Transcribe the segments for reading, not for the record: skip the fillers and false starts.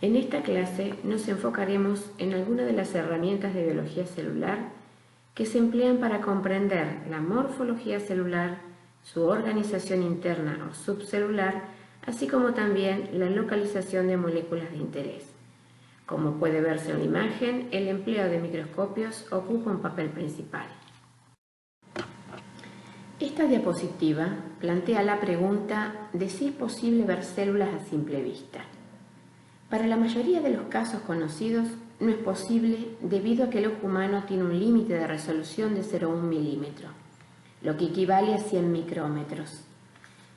En esta clase nos enfocaremos en algunas de las herramientas de biología celular que se emplean para comprender la morfología celular, su organización interna o subcelular, así como también la localización de moléculas de interés. Como puede verse en la imagen, el empleo de microscopios ocupa un papel principal. Esta diapositiva plantea la pregunta de si es posible ver células a simple vista. Para la mayoría de los casos conocidos no es posible debido a que el ojo humano tiene un límite de resolución de 0,1 milímetro, lo que equivale a 100 micrómetros.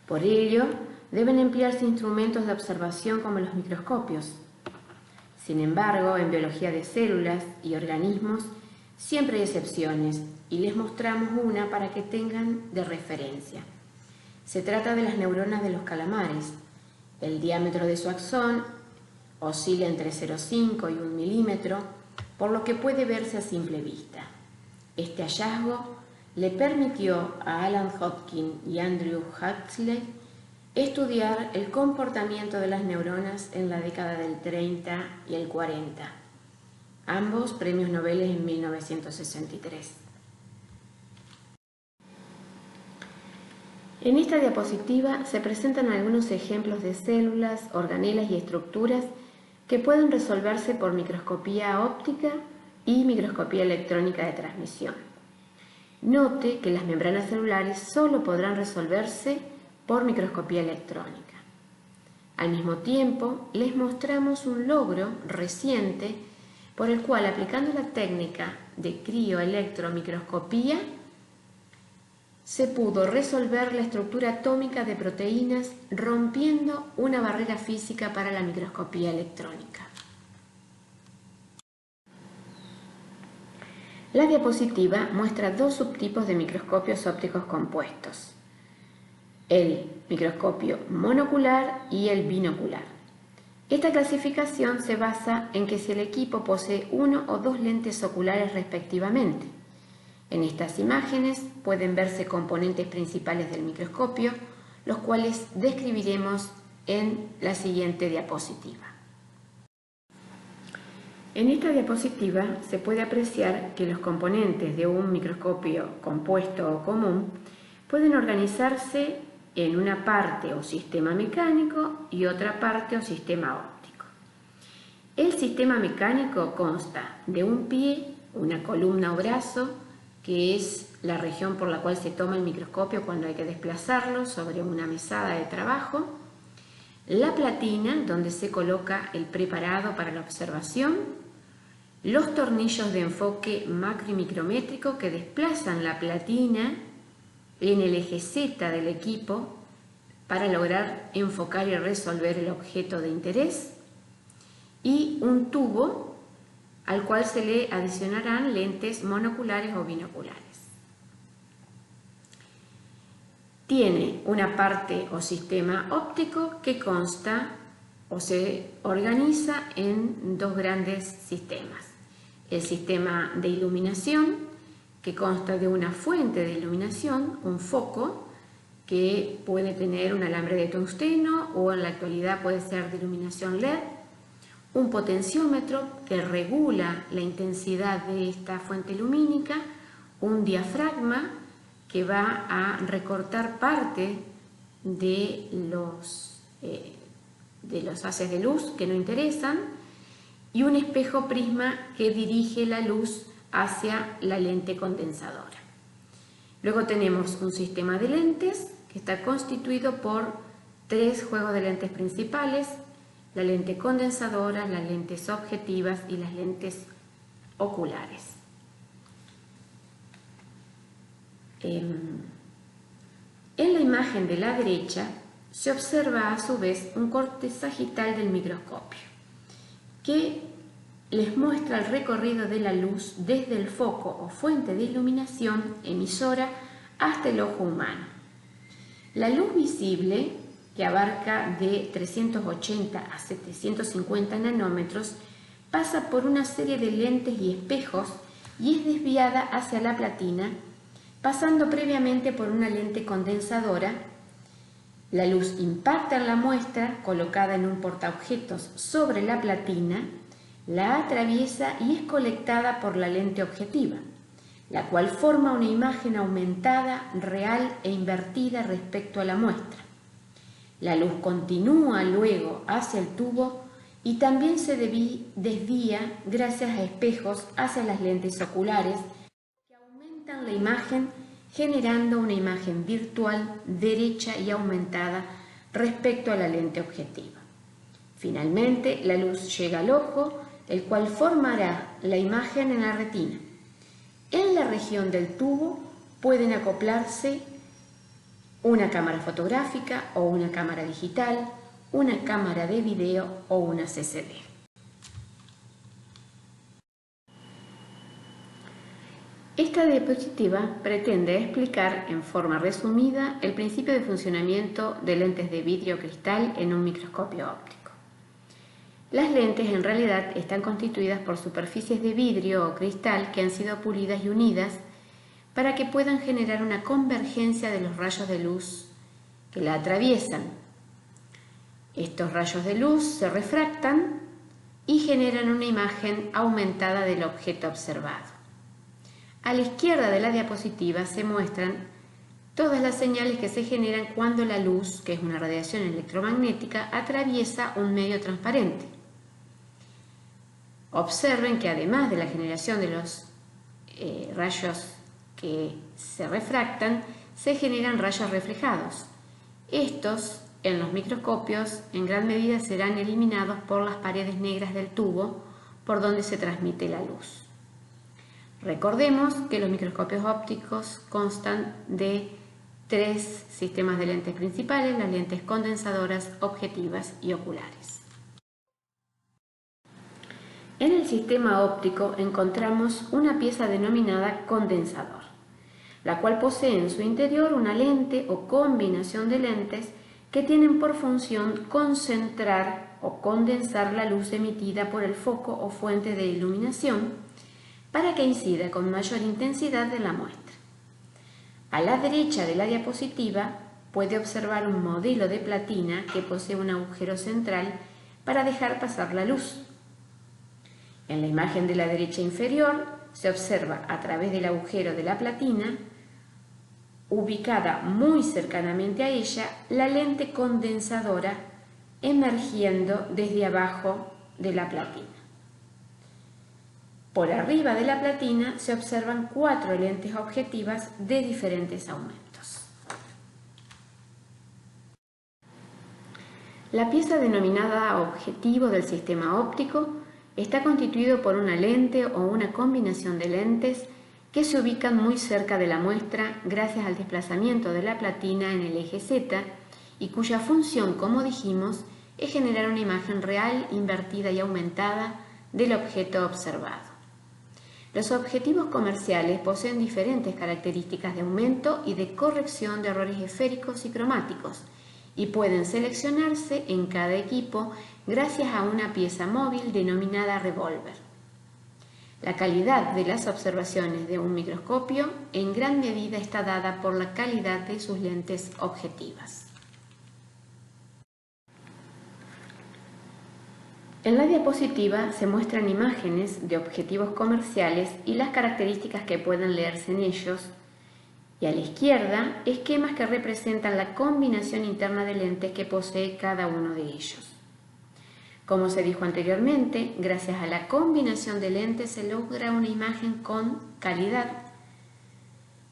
Por ello, deben emplearse instrumentos de observación como los microscopios. Sin embargo, en biología de células y organismos siempre hay excepciones y les mostramos una para que tengan de referencia. Se trata de las neuronas de los calamares. El diámetro de su axón oscila entre 0,5 y 1 milímetro, por lo que puede verse a simple vista. Este hallazgo le permitió a Alan Hodgkin y Andrew Huxley estudiar el comportamiento de las neuronas en la década del 30 y el 40, ambos premios Nobel en 1963. En esta diapositiva se presentan algunos ejemplos de células, organelas y estructuras que pueden resolverse por microscopía óptica y microscopía electrónica de transmisión. Note que las membranas celulares solo podrán resolverse por microscopía electrónica. Al mismo tiempo, les mostramos un logro reciente por el cual, aplicando la técnica de crioelectromicroscopía, se pudo resolver la estructura atómica de proteínas rompiendo una barrera física para la microscopía electrónica. La diapositiva muestra dos subtipos de microscopios ópticos compuestos: el microscopio monocular y el binocular. Esta clasificación se basa en que si el equipo posee uno o dos lentes oculares respectivamente. En estas imágenes pueden verse componentes principales del microscopio, los cuales describiremos en la siguiente diapositiva. En esta diapositiva se puede apreciar que los componentes de un microscopio compuesto o común pueden organizarse en una parte o sistema mecánico y otra parte o sistema óptico. El sistema mecánico consta de un pie, una columna o brazo, que es la región por la cual se toma el microscopio cuando hay que desplazarlo sobre una mesada de trabajo, la platina, donde se coloca el preparado para la observación, los tornillos de enfoque macro y micrométrico que desplazan la platina en el eje Z del equipo para lograr enfocar y resolver el objeto de interés, y un tubo al cual se le adicionarán lentes monoculares o binoculares. Tiene una parte o sistema óptico que consta o se organiza en dos grandes sistemas. El sistema de iluminación, que consta de una fuente de iluminación, un foco, que puede tener un alambre de tungsteno o en la actualidad puede ser de iluminación LED, un potenciómetro que regula la intensidad de esta fuente lumínica, un diafragma que va a recortar parte de los haces de luz que no interesan, y un espejo prisma que dirige la luz hacia la lente condensadora. Luego tenemos un sistema de lentes que está constituido por tres juegos de lentes principales: la lente condensadora, las lentes objetivas y las lentes oculares. En la imagen de la derecha se observa a su vez un corte sagital del microscopio que les muestra el recorrido de la luz desde el foco o fuente de iluminación emisora hasta el ojo humano. La luz visible, que abarca de 380 a 750 nanómetros, pasa por una serie de lentes y espejos y es desviada hacia la platina, pasando previamente por una lente condensadora La luz impacta en la muestra colocada en un portaobjetos sobre la platina, la atraviesa y es colectada por la lente objetiva, la cual forma una imagen aumentada, real e invertida respecto a la muestra. La luz continúa luego hacia el tubo y también se desvía gracias a espejos hacia las lentes oculares que aumentan la imagen, generando una imagen virtual derecha y aumentada respecto a la lente objetiva. Finalmente, la luz llega al ojo, el cual formará la imagen en la retina. En la región del tubo pueden acoplarse una cámara fotográfica o una cámara digital, una cámara de video o una CCD. Esta diapositiva pretende explicar en forma resumida el principio de funcionamiento de lentes de vidrio o cristal en un microscopio óptico. Las lentes en realidad están constituidas por superficies de vidrio o cristal que han sido pulidas y unidas para que puedan generar una convergencia de los rayos de luz que la atraviesan. Estos rayos de luz se refractan y generan una imagen aumentada del objeto observado. A la izquierda de la diapositiva se muestran todas las señales que se generan cuando la luz, que es una radiación electromagnética, atraviesa un medio transparente. Observen que además de la generación de los rayos que se refractan, se generan rayos reflejados. Estos, en los microscopios, en gran medida serán eliminados por las paredes negras del tubo por donde se transmite la luz. Recordemos que los microscopios ópticos constan de 3 sistemas de lentes principales: las lentes condensadoras, objetivas y oculares. En el sistema óptico encontramos una pieza denominada condensador, la cual posee en su interior una lente o combinación de lentes que tienen por función concentrar o condensar la luz emitida por el foco o fuente de iluminación para que incida con mayor intensidad en la muestra. A la derecha de la diapositiva puede observar un modelo de platina que posee un agujero central para dejar pasar la luz. En la imagen de la derecha inferior se observa a través del agujero de la platina, ubicada muy cercanamente a ella, la lente condensadora emergiendo desde abajo de la platina. Por arriba de la platina se observan 4 lentes objetivas de diferentes aumentos. La pieza denominada objetivo del sistema óptico está constituido por una lente o una combinación de lentes que se ubican muy cerca de la muestra gracias al desplazamiento de la platina en el eje Z y cuya función, como dijimos, es generar una imagen real, invertida y aumentada del objeto observado. Los objetivos comerciales poseen diferentes características de aumento y de corrección de errores esféricos y cromáticos y pueden seleccionarse en cada equipo gracias a una pieza móvil denominada revólver. La calidad de las observaciones de un microscopio en gran medida está dada por la calidad de sus lentes objetivas. En la diapositiva se muestran imágenes de objetivos comerciales y las características que pueden leerse en ellos, y a la izquierda esquemas que representan la combinación interna de lentes que posee cada uno de ellos. Como se dijo anteriormente, gracias a la combinación de lentes se logra una imagen con calidad,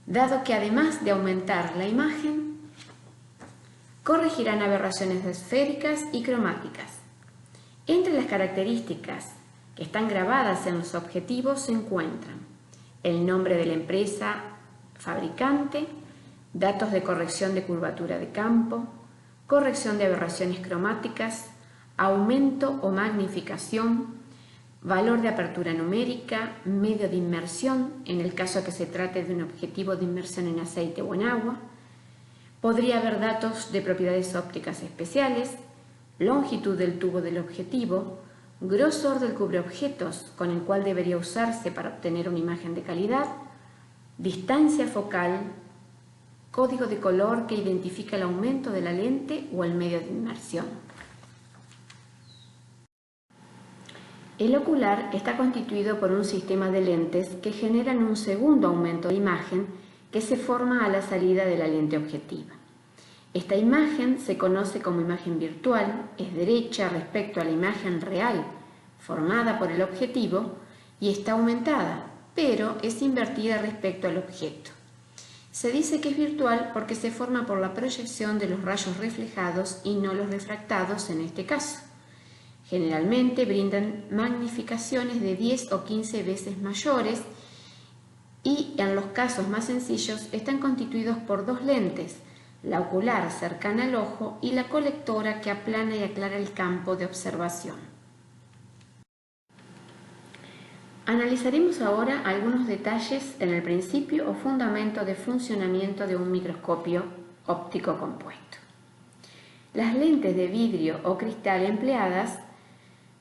dado que además de aumentar la imagen, corregirán aberraciones esféricas y cromáticas. Entre las características que están grabadas en los objetivos se encuentran el nombre de la empresa fabricante, datos de corrección de curvatura de campo, corrección de aberraciones cromáticas, aumento o magnificación, valor de apertura numérica, medio de inmersión, en el caso que se trate de un objetivo de inmersión en aceite o en agua. Podría haber datos de propiedades ópticas especiales, longitud del tubo del objetivo, grosor del cubreobjetos con el cual debería usarse para obtener una imagen de calidad, distancia focal, código de color que identifica el aumento de la lente o el medio de inmersión. El ocular está constituido por un sistema de lentes que generan un segundo aumento de imagen que se forma a la salida de la lente objetiva. Esta imagen se conoce como imagen virtual, es derecha respecto a la imagen real formada por el objetivo y está aumentada, pero es invertida respecto al objeto. Se dice que es virtual porque se forma por la proyección de los rayos reflejados y no los refractados en este caso. Generalmente brindan magnificaciones de 10 o 15 veces mayores y en los casos más sencillos están constituidos por dos lentes, la ocular cercana al ojo y la colectora que aplana y aclara el campo de observación. Analizaremos ahora algunos detalles en el principio o fundamento de funcionamiento de un microscopio óptico compuesto. Las lentes de vidrio o cristal empleadas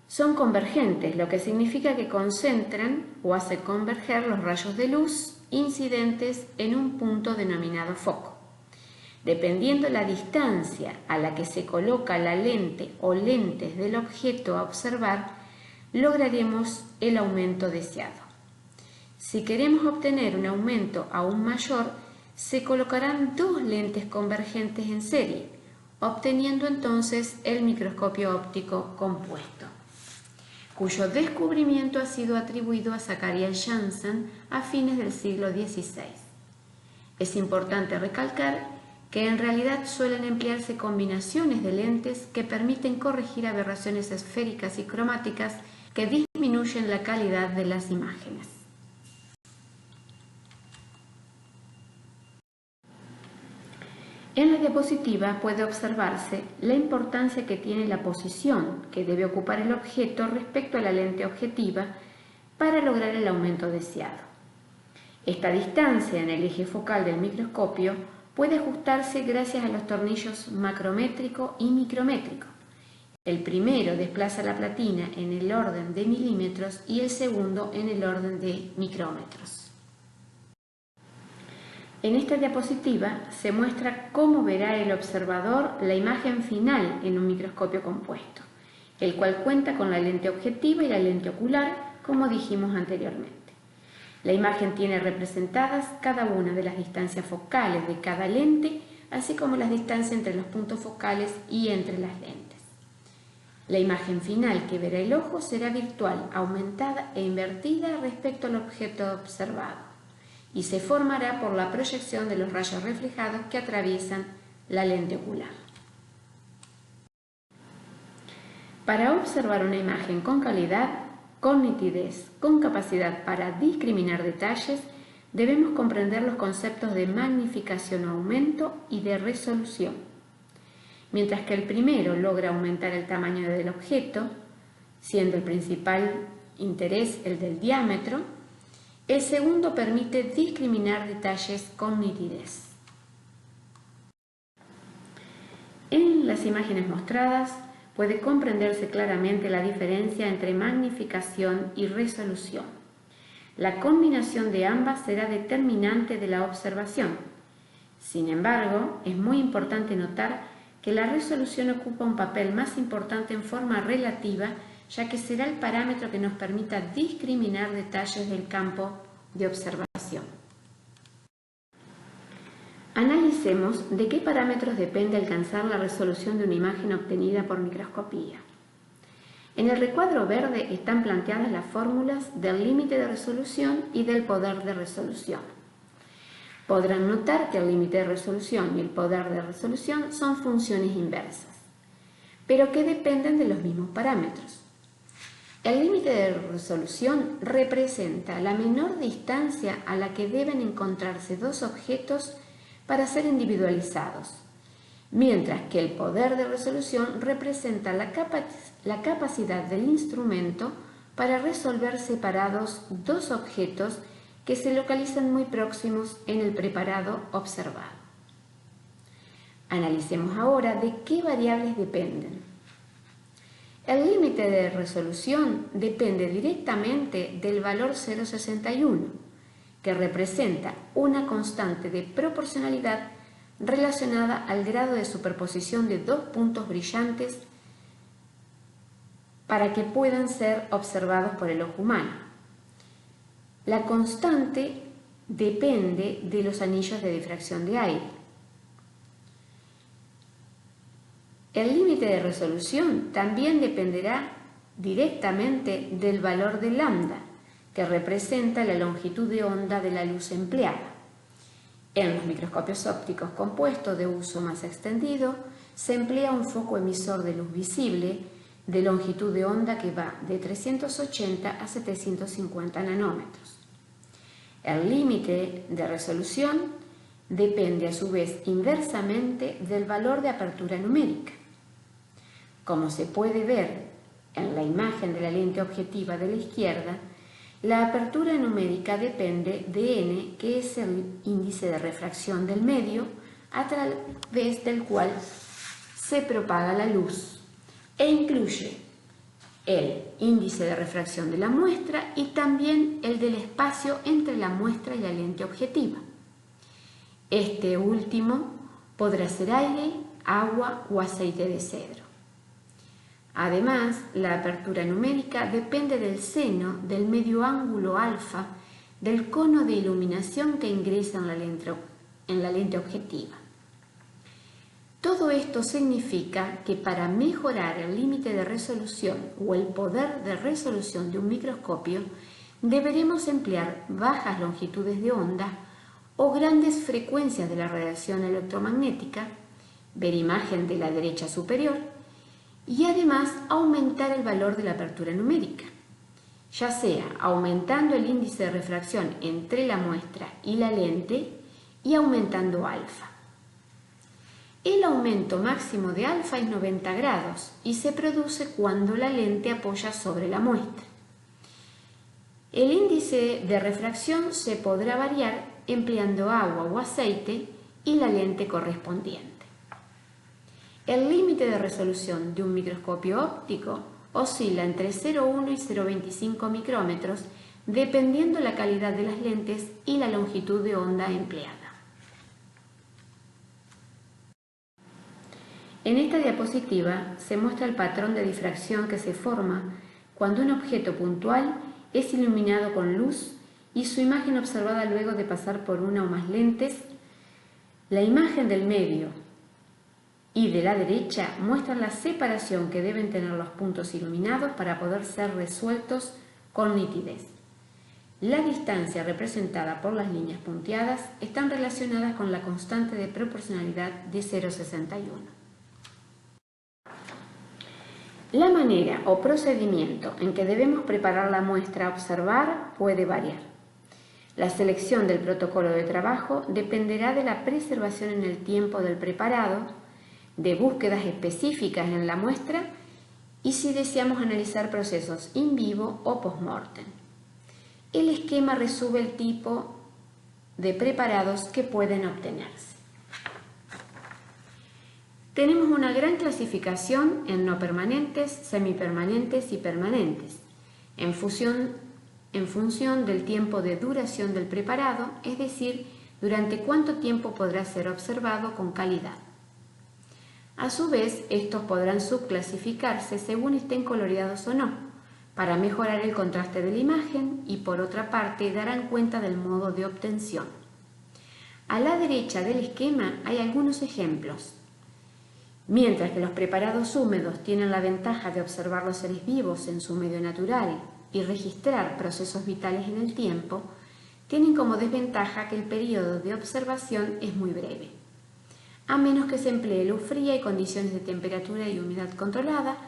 son convergentes, lo que significa que concentran o hacen converger los rayos de luz incidentes en un punto denominado foco. Dependiendo la distancia a la que se coloca la lente o lentes del objeto a observar, lograremos el aumento deseado. Si queremos obtener un aumento aún mayor, se colocarán dos lentes convergentes en serie, obteniendo entonces el microscopio óptico compuesto, cuyo descubrimiento ha sido atribuido a Zacharias Janssen a fines del siglo XVI. Es importante recalcar que en realidad suelen emplearse combinaciones de lentes que permiten corregir aberraciones esféricas y cromáticas que disminuyen la calidad de las imágenes. En la diapositiva puede observarse la importancia que tiene la posición que debe ocupar el objeto respecto a la lente objetiva para lograr el aumento deseado. Esta distancia en el eje focal del microscopio puede ajustarse gracias a los tornillos macrométrico y micrométrico. El primero desplaza la platina en el orden de milímetros y el segundo en el orden de micrómetros. En esta diapositiva se muestra cómo verá el observador la imagen final en un microscopio compuesto, el cual cuenta con la lente objetiva y la lente ocular, como dijimos anteriormente. La imagen tiene representadas cada una de las distancias focales de cada lente, así como las distancias entre los puntos focales y entre las lentes. La imagen final que verá el ojo será virtual, aumentada e invertida respecto al objeto observado, y se formará por la proyección de los rayos reflejados que atraviesan la lente ocular. Para observar una imagen con calidad, con nitidez, con capacidad para discriminar detalles, debemos comprender los conceptos de magnificación o aumento y de resolución. Mientras que el primero logra aumentar el tamaño del objeto, siendo el principal interés el del diámetro, el segundo permite discriminar detalles con nitidez. En las imágenes mostradas, puede comprenderse claramente la diferencia entre magnificación y resolución. La combinación de ambas será determinante de la observación. Sin embargo, es muy importante notar que la resolución ocupa un papel más importante en forma relativa, ya que será el parámetro que nos permita discriminar detalles del campo de observación. Analicemos de qué parámetros depende alcanzar la resolución de una imagen obtenida por microscopía. En el recuadro verde están planteadas las fórmulas del límite de resolución y del poder de resolución. Podrán notar que el límite de resolución y el poder de resolución son funciones inversas, pero que dependen de los mismos parámetros. El límite de resolución representa la menor distancia a la que deben encontrarse dos objetos para ser individualizados, mientras que el poder de resolución representa la capacidad del instrumento para resolver separados dos objetos que se localizan muy próximos en el preparado observado. Analicemos ahora de qué variables dependen. El límite de resolución depende directamente del valor 0,61, que representa una constante de proporcionalidad relacionada al grado de superposición de dos puntos brillantes para que puedan ser observados por el ojo humano. La constante depende de los anillos de difracción de aire. El límite de resolución también dependerá directamente del valor de lambda, que representa la longitud de onda de la luz empleada. En los microscopios ópticos compuestos de uso más extendido, se emplea un foco emisor de luz visible de longitud de onda que va de 380 a 750 nanómetros. El límite de resolución depende a su vez inversamente del valor de apertura numérica. Como se puede ver en la imagen de la lente objetiva de la izquierda, la apertura numérica depende de n, que es el índice de refracción del medio a través del cual se propaga la luz, e incluye el índice de refracción de la muestra y también el del espacio entre la muestra y la lente objetiva. Este último podrá ser aire, agua o aceite de cedro. Además, la apertura numérica depende del seno del medio ángulo alfa del cono de iluminación que ingresa en la lente objetiva. Todo esto significa que para mejorar el límite de resolución o el poder de resolución de un microscopio, deberemos emplear bajas longitudes de onda o grandes frecuencias de la radiación electromagnética, ver imagen de la derecha superior, y además aumentar el valor de la apertura numérica, ya sea aumentando el índice de refracción entre la muestra y la lente y aumentando alfa. El aumento máximo de alfa es 90 grados y se produce cuando la lente apoya sobre la muestra. El índice de refracción se podrá variar empleando agua o aceite y la lente correspondiente. El límite de resolución de un microscopio óptico oscila entre 0,1 y 0,25 micrómetros dependiendo la calidad de las lentes y la longitud de onda empleada. En esta diapositiva se muestra el patrón de difracción que se forma cuando un objeto puntual es iluminado con luz y su imagen observada luego de pasar por una o más lentes. La imagen del medio y de la derecha muestran la separación que deben tener los puntos iluminados para poder ser resueltos con nitidez. La distancia representada por las líneas punteadas están relacionadas con la constante de proporcionalidad de 0,61. La manera o procedimiento en que debemos preparar la muestra a observar puede variar. La selección del protocolo de trabajo dependerá de la preservación en el tiempo del preparado, de búsquedas específicas en la muestra y si deseamos analizar procesos in vivo o post-mortem. El esquema resume el tipo de preparados que pueden obtenerse. Tenemos una gran clasificación en no permanentes, semipermanentes y permanentes, en función del tiempo de duración del preparado, es decir, durante cuánto tiempo podrá ser observado con calidad. A su vez, estos podrán subclasificarse según estén coloreados o no, para mejorar el contraste de la imagen y por otra parte darán cuenta del modo de obtención. A la derecha del esquema hay algunos ejemplos. Mientras que los preparados húmedos tienen la ventaja de observar los seres vivos en su medio natural y registrar procesos vitales en el tiempo, tienen como desventaja que el periodo de observación es muy breve, a menos que se emplee luz fría y condiciones de temperatura y humedad controlada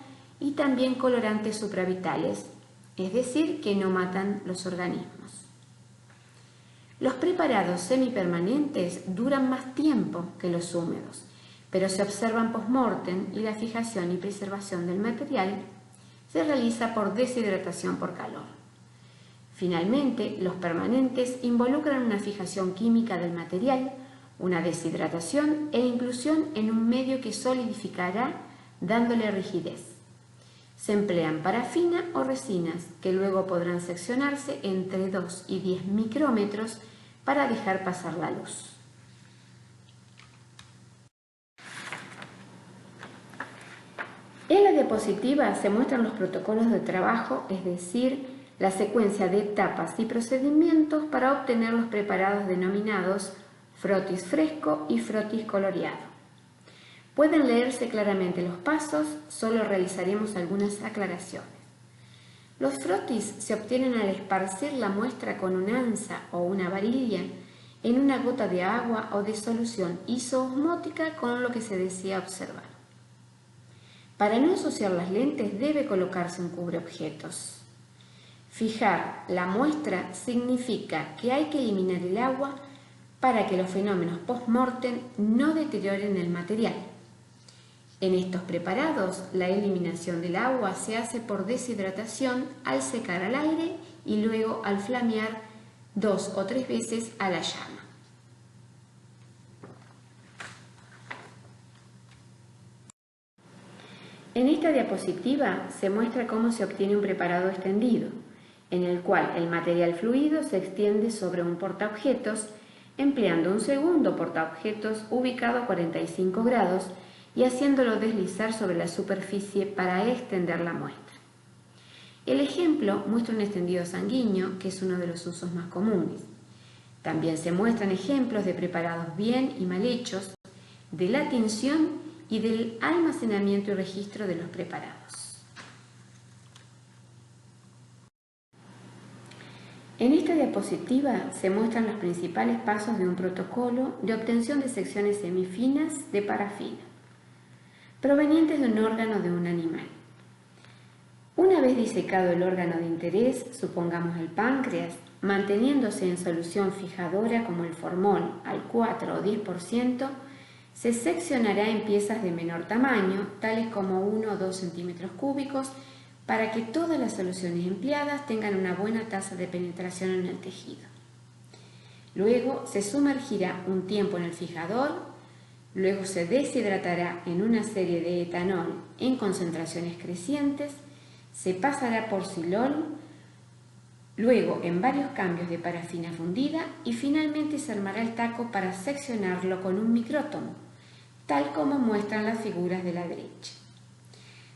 y también colorantes supravitales, es decir, que no matan los organismos. Los preparados semipermanentes duran más tiempo que los húmedos, pero se observan post-mortem y la fijación y preservación del material se realiza por deshidratación por calor. Finalmente, los permanentes involucran una fijación química del material, una deshidratación e inclusión en un medio que solidificará dándole rigidez. Se emplean parafina o resinas que luego podrán seccionarse entre 2 y 10 micrómetros para dejar pasar la luz. En la diapositiva se muestran los protocolos de trabajo, es decir, la secuencia de etapas y procedimientos para obtener los preparados denominados frotis fresco y frotis coloreado. Pueden leerse claramente los pasos, solo realizaremos algunas aclaraciones. Los frotis se obtienen al esparcir la muestra con una anza o una varilla en una gota de agua o de solución isoosmótica con lo que se desea observar. Para no ensuciar las lentes debe colocarse un cubreobjetos. Fijar la muestra significa que hay que eliminar el agua para que los fenómenos post-mortem no deterioren el material. En estos preparados, la eliminación del agua se hace por deshidratación al secar al aire y luego al flamear 2 o 3 veces a la llama. En esta diapositiva se muestra cómo se obtiene un preparado extendido, en el cual el material fluido se extiende sobre un portaobjetos, empleando un segundo portaobjetos ubicado a 45 grados y haciéndolo deslizar sobre la superficie para extender la muestra. El ejemplo muestra un extendido sanguíneo, que es uno de los usos más comunes. También se muestran ejemplos de preparados bien y mal hechos, de la tinción y del almacenamiento y registro de los preparados. En esta diapositiva se muestran los principales pasos de un protocolo de obtención de secciones semifinas de parafina, provenientes de un órgano de un animal. Una vez disecado el órgano de interés, supongamos el páncreas, manteniéndose en solución fijadora como el formol al 4 o 10%, se seccionará en piezas de menor tamaño, tales como 1 o 2 centímetros cúbicos, para que todas las soluciones empleadas tengan una buena tasa de penetración en el tejido. Luego se sumergirá un tiempo en el fijador, luego se deshidratará en una serie de etanol en concentraciones crecientes, se pasará por silol, luego en varios cambios de parafina fundida y finalmente se armará el taco para seccionarlo con un micrótomo, tal como muestran las figuras de la derecha.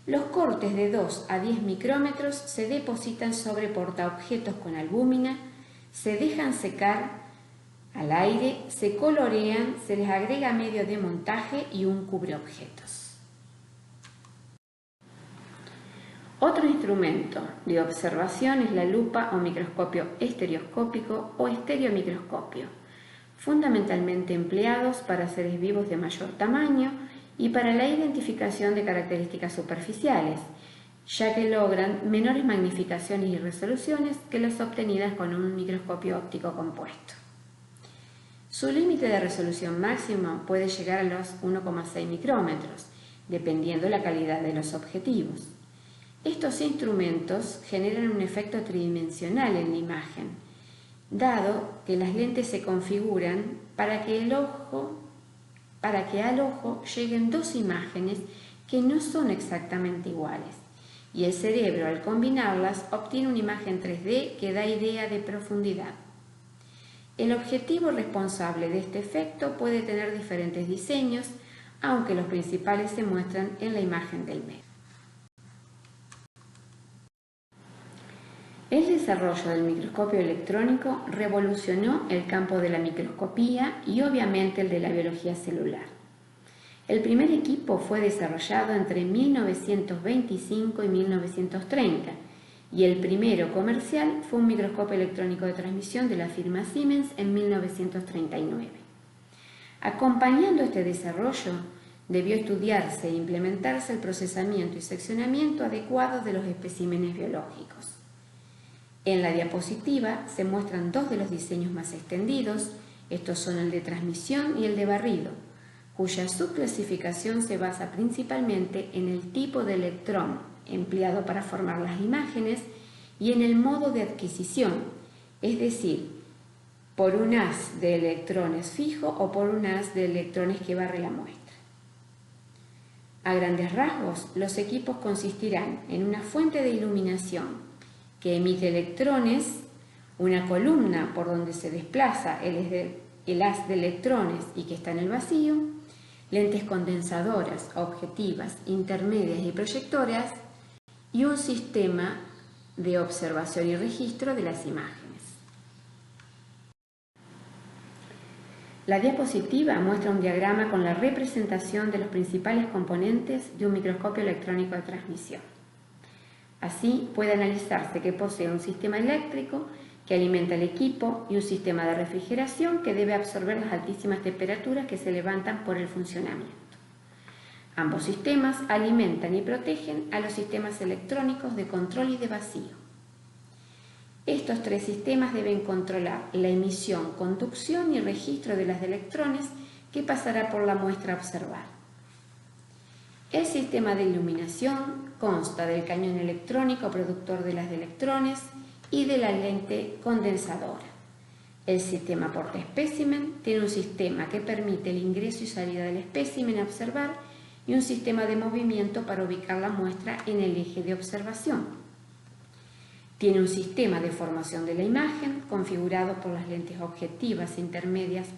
Los cortes de 2 a 10 micrómetros se depositan sobre portaobjetos con albúmina, se dejan secar al aire, se colorean, se les agrega medio de montaje y un cubreobjetos. Otro instrumento de observación es la lupa o microscopio estereoscópico o estereomicroscopio, fundamentalmente empleados para seres vivos de mayor tamaño y para la identificación de características superficiales, ya que logran menores magnificaciones y resoluciones que las obtenidas con un microscopio óptico compuesto. Su límite de resolución máximo puede llegar a los 1,6 micrómetros, dependiendo la calidad de los objetivos. Estos instrumentos generan un efecto tridimensional en la imagen, dado que las lentes se configuran para que al ojo lleguen dos imágenes que no son exactamente iguales, y el cerebro, al combinarlas, obtiene una imagen 3D que da idea de profundidad. El objetivo responsable de este efecto puede tener diferentes diseños, aunque los principales se muestran en la imagen del medio. El desarrollo del microscopio electrónico revolucionó el campo de la microscopía y obviamente el de la biología celular. El primer equipo fue desarrollado entre 1925 y 1930 y el primero comercial fue un microscopio electrónico de transmisión de la firma Siemens en 1939. Acompañando este desarrollo, debió estudiarse e implementarse el procesamiento y seccionamiento adecuado de los especímenes biológicos. En la diapositiva se muestran dos de los diseños más extendidos, estos son el de transmisión y el de barrido, cuya subclasificación se basa principalmente en el tipo de electrón empleado para formar las imágenes y en el modo de adquisición, es decir, por un haz de electrones fijo o por un haz de electrones que barre la muestra. A grandes rasgos, los equipos consistirán en una fuente de iluminación que emite electrones, una columna por donde se desplaza el haz de electrones y que está en el vacío, lentes condensadoras, objetivas, intermedias y proyectoras, y un sistema de observación y registro de las imágenes. La diapositiva muestra un diagrama con la representación de los principales componentes de un microscopio electrónico de transmisión. Así puede analizarse que posee un sistema eléctrico que alimenta el equipo y un sistema de refrigeración que debe absorber las altísimas temperaturas que se levantan por el funcionamiento. Ambos sistemas alimentan y protegen a los sistemas electrónicos de control y de vacío. Estos tres sistemas deben controlar la emisión, conducción y registro de las electrones que pasará por la muestra a observar. El sistema de iluminación consta del cañón electrónico productor de las electrones y de la lente condensadora. El sistema portaespécimen tiene un sistema que permite el ingreso y salida del espécimen a observar y un sistema de movimiento para ubicar la muestra en el eje de observación. Tiene un sistema de formación de la imagen configurado por las lentes objetivas, intermedias,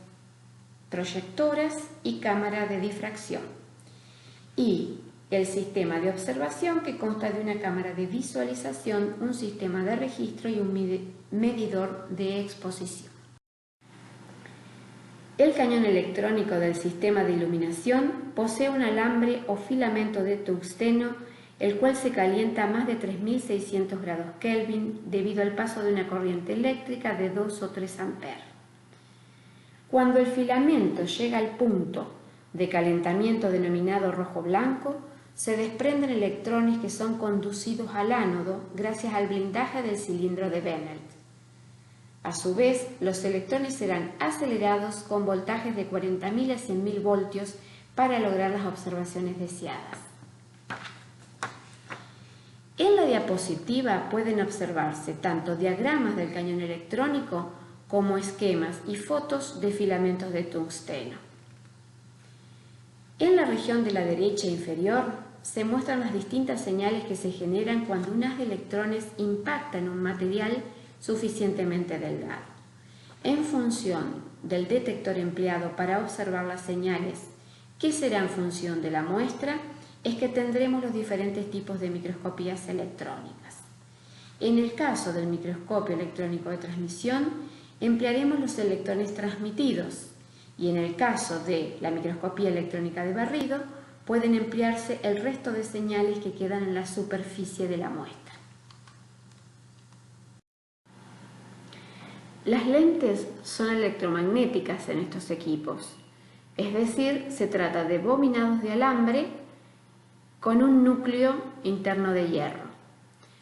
proyectoras y cámara de difracción. Y el sistema de observación que consta de una cámara de visualización, un sistema de registro y un medidor de exposición. El cañón electrónico del sistema de iluminación posee un alambre o filamento de tungsteno, el cual se calienta a más de 3600 grados Kelvin debido al paso de una corriente eléctrica de 2 o 3 amperes. Cuando el filamento llega al punto de calentamiento denominado rojo-blanco, se desprenden electrones que son conducidos al ánodo gracias al blindaje del cilindro de Bennett. A su vez, los electrones serán acelerados con voltajes de 40.000 a 100.000 voltios para lograr las observaciones deseadas. En la diapositiva pueden observarse tanto diagramas del cañón electrónico como esquemas y fotos de filamentos de tungsteno. En la región de la derecha inferior se muestran las distintas señales que se generan cuando un haz de electrones impacta en un material suficientemente delgado. En función del detector empleado para observar las señales, que será en función de la muestra, es que tendremos los diferentes tipos de microscopías electrónicas. En el caso del microscopio electrónico de transmisión, emplearemos los electrones transmitidos, y en el caso de la microscopía electrónica de barrido, pueden emplearse el resto de señales que quedan en la superficie de la muestra. Las lentes son electromagnéticas en estos equipos, es decir, se trata de bobinados de alambre con un núcleo interno de hierro,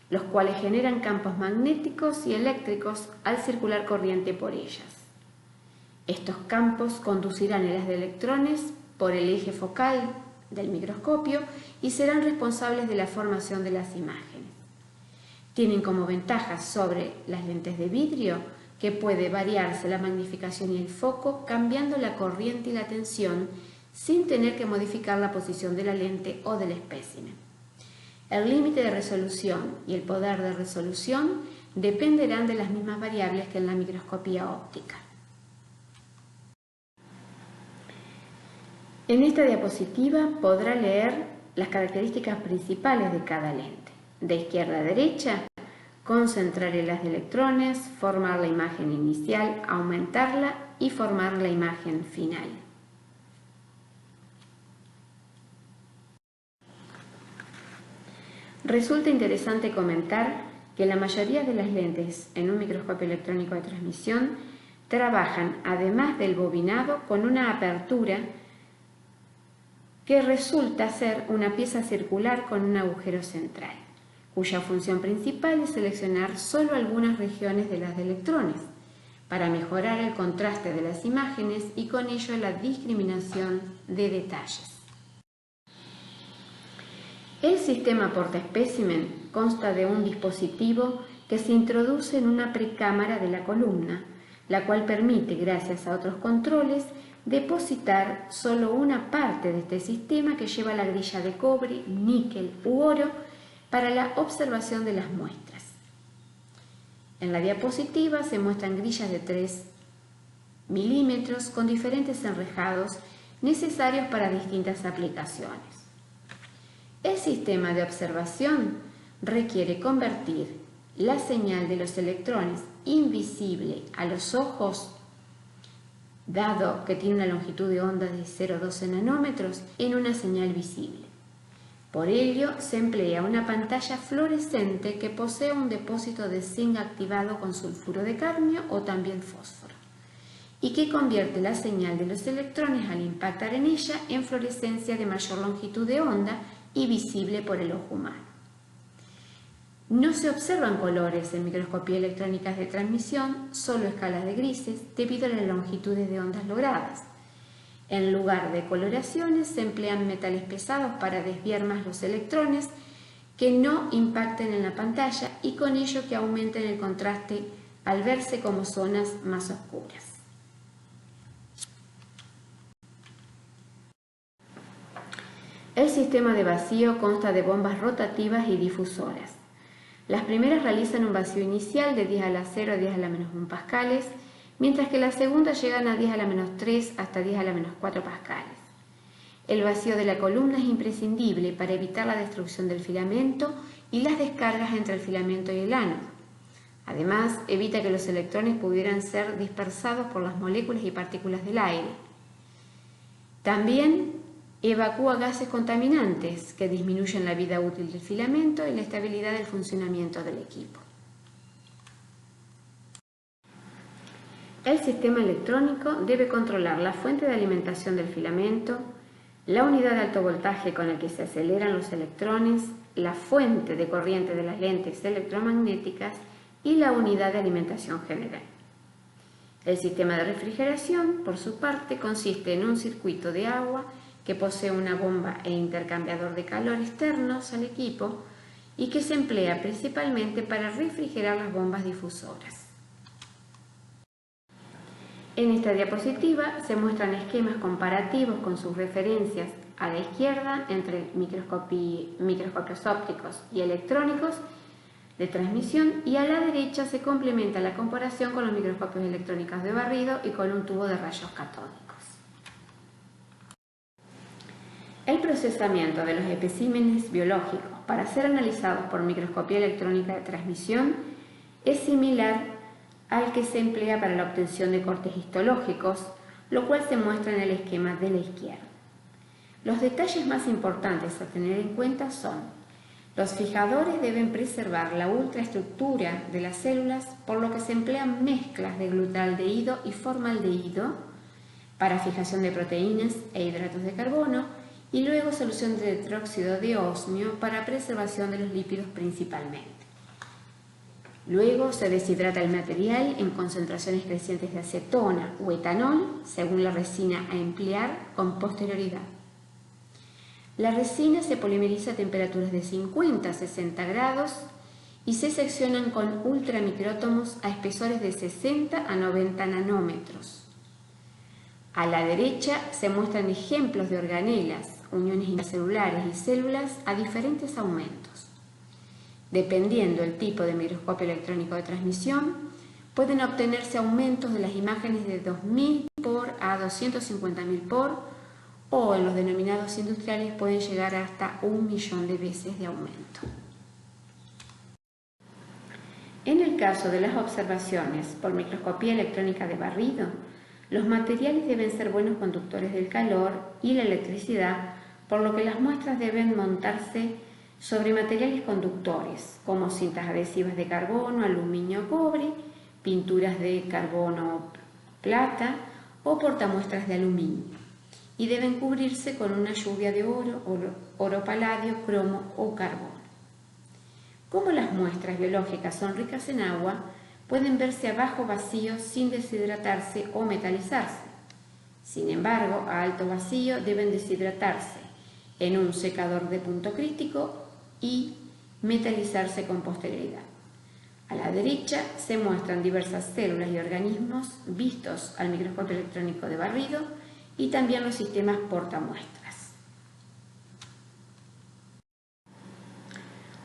los cuales generan campos magnéticos y eléctricos al circular corriente por ellas. Estos campos conducirán el haz de electrones por el eje focal del microscopio y serán responsables de la formación de las imágenes. Tienen como ventaja sobre las lentes de vidrio que puede variarse la magnificación y el foco cambiando la corriente y la tensión sin tener que modificar la posición de la lente o del espécimen. El límite de resolución y el poder de resolución dependerán de las mismas variables que en la microscopía óptica. En esta diapositiva podrá leer las características principales de cada lente. De izquierda a derecha, concentrar el haz de electrones, formar la imagen inicial, aumentarla y formar la imagen final. Resulta interesante comentar que la mayoría de las lentes en un microscopio electrónico de transmisión trabajan, además del bobinado, con una apertura que resulta ser una pieza circular con un agujero central, cuya función principal es seleccionar solo algunas regiones de las de electrones, para mejorar el contraste de las imágenes y con ello la discriminación de detalles. El sistema portaespécimen consta de un dispositivo que se introduce en una precámara de la columna, la cual permite, gracias a otros controles, depositar solo una parte de este sistema que lleva la grilla de cobre, níquel u oro para la observación de las muestras. En la diapositiva se muestran grillas de 3 milímetros con diferentes enrejados necesarios para distintas aplicaciones. El sistema de observación requiere convertir la señal de los electrones invisible a los ojos, dado que tiene una longitud de onda de 0,12 nanómetros, en una señal visible. Por ello, se emplea una pantalla fluorescente que posee un depósito de zinc activado con sulfuro de cadmio o también fósforo, y que convierte la señal de los electrones al impactar en ella en fluorescencia de mayor longitud de onda y visible por el ojo humano. No se observan colores en microscopía electrónica de transmisión, solo escalas de grises, debido a las longitudes de ondas logradas. En lugar de coloraciones, se emplean metales pesados para desviar más los electrones que no impacten en la pantalla y con ello que aumenten el contraste al verse como zonas más oscuras. El sistema de vacío consta de bombas rotativas y difusoras. Las primeras realizan un vacío inicial de 10 a la 0 a 10 a la menos 1 pascales, mientras que las segundas llegan a 10 a la menos 3 hasta 10 a la menos 4 pascales. El vacío de la columna es imprescindible para evitar la destrucción del filamento y las descargas entre el filamento y el ánodo. Además, evita que los electrones pudieran ser dispersados por las moléculas y partículas del aire. También evacúa gases contaminantes que disminuyen la vida útil del filamento y la estabilidad del funcionamiento del equipo. El sistema electrónico debe controlar la fuente de alimentación del filamento, la unidad de alto voltaje con el que se aceleran los electrones, la fuente de corriente de las lentes electromagnéticas y la unidad de alimentación general. El sistema de refrigeración, por su parte, consiste en un circuito de agua que posee una bomba e intercambiador de calor externos al equipo y que se emplea principalmente para refrigerar las bombas difusoras. En esta diapositiva se muestran esquemas comparativos con sus referencias a la izquierda entre microscopios ópticos y electrónicos de transmisión y a la derecha se complementa la comparación con los microscopios electrónicos de barrido y con un tubo de rayos catódicos. El procesamiento de los especímenes biológicos para ser analizados por microscopía electrónica de transmisión es similar al que se emplea para la obtención de cortes histológicos, lo cual se muestra en el esquema de la izquierda. Los detalles más importantes a tener en cuenta son: los fijadores deben preservar la ultraestructura de las células, por lo que se emplean mezclas de glutaldehído y formaldehído para fijación de proteínas e hidratos de carbono, y luego solución de tetróxido de osmio para preservación de los lípidos principalmente. Luego se deshidrata el material en concentraciones crecientes de acetona o etanol, según la resina a emplear con posterioridad. La resina se polimeriza a temperaturas de 50 a 60 grados y se seccionan con ultramicrótomos a espesores de 60 a 90 nanómetros. A la derecha se muestran ejemplos de organelas, uniones intracelulares y células a diferentes aumentos. Dependiendo del tipo de microscopio electrónico de transmisión, pueden obtenerse aumentos de las imágenes de 2000 por a 250.000 por, o en los denominados industriales pueden llegar hasta 1.000.000 de veces de aumento. En el caso de las observaciones por microscopía electrónica de barrido, los materiales deben ser buenos conductores del calor y la electricidad, por lo que las muestras deben montarse sobre materiales conductores, como cintas adhesivas de carbono, aluminio o cobre, pinturas de carbono, plata o portamuestras de aluminio, y deben cubrirse con una lluvia de oro paladio, cromo o carbono. Como las muestras biológicas son ricas en agua, pueden verse a bajo vacío sin deshidratarse o metalizarse. Sin embargo, a alto vacío deben deshidratarse en un secador de punto crítico y metalizarse con posterioridad. A la derecha se muestran diversas células y organismos vistos al microscopio electrónico de barrido y también los sistemas portamuestras.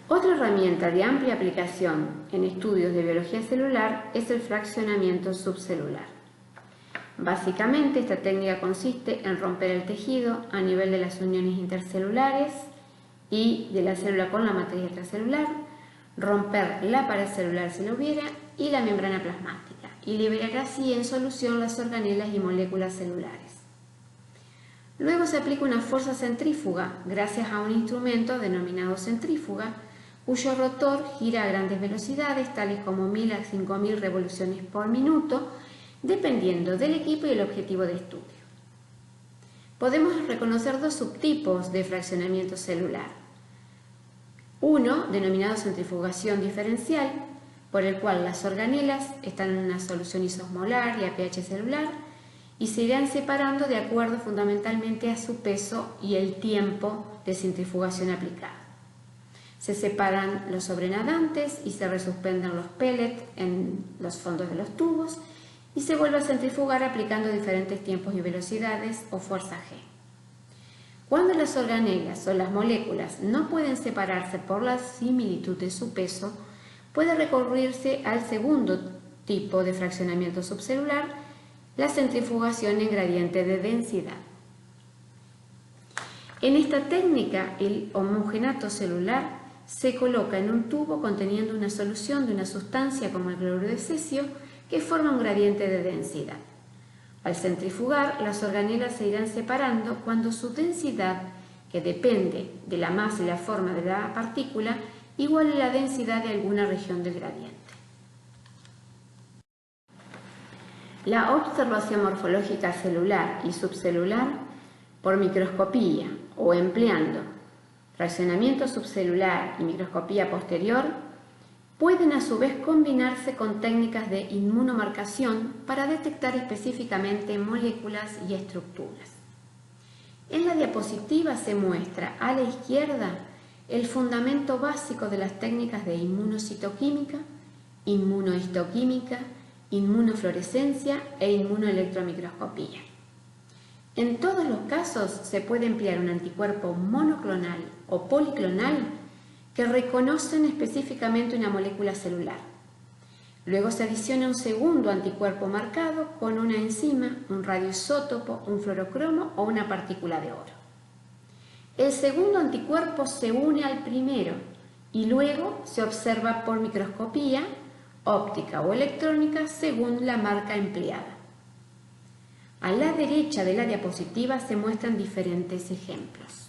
Otra herramienta de amplia aplicación en estudios de biología celular es el fraccionamiento subcelular. Básicamente, esta técnica consiste en romper el tejido a nivel de las uniones intercelulares y de la célula con la matriz extracelular, romper la pared celular si lo hubiera y la membrana plasmática, y liberar así en solución las organelas y moléculas celulares. Luego se aplica una fuerza centrífuga gracias a un instrumento denominado centrífuga, cuyo rotor gira a grandes velocidades, tales como 1000 a 5000 revoluciones por minuto, dependiendo del equipo y el objetivo de estudio. Podemos reconocer dos subtipos de fraccionamiento celular. Uno, denominado centrifugación diferencial, por el cual las organelas están en una solución isosmolar y a pH celular y se irán separando de acuerdo fundamentalmente a su peso y el tiempo de centrifugación aplicada. Se separan los sobrenadantes y se resuspenden los pellets en los fondos de los tubos y se vuelve a centrifugar aplicando diferentes tiempos y velocidades o fuerza G. Cuando las organelas o las moléculas no pueden separarse por la similitud de su peso, puede recurrirse al segundo tipo de fraccionamiento subcelular, la centrifugación en gradiente de densidad. En esta técnica, el homogenato celular se coloca en un tubo conteniendo una solución de una sustancia como el cloruro de cesio que forma un gradiente de densidad. Al centrifugar, las organelas se irán separando cuando su densidad, que depende de la masa y la forma de la partícula, iguale la densidad de alguna región del gradiente. La observación morfológica celular y subcelular por microscopía o empleando fraccionamiento subcelular y microscopía posterior pueden a su vez combinarse con técnicas de inmunomarcación para detectar específicamente moléculas y estructuras. En la diapositiva se muestra a la izquierda el fundamento básico de las técnicas de inmunocitoquímica, inmunohistoquímica, inmunofluorescencia e inmunoelectromicroscopía. En todos los casos se puede emplear un anticuerpo monoclonal o policlonal que reconocen específicamente una molécula celular. Luego se adiciona un segundo anticuerpo marcado con una enzima, un radioisótopo, un fluorocromo o una partícula de oro. El segundo anticuerpo se une al primero y luego se observa por microscopía, óptica o electrónica según la marca empleada. A la derecha de la diapositiva se muestran diferentes ejemplos.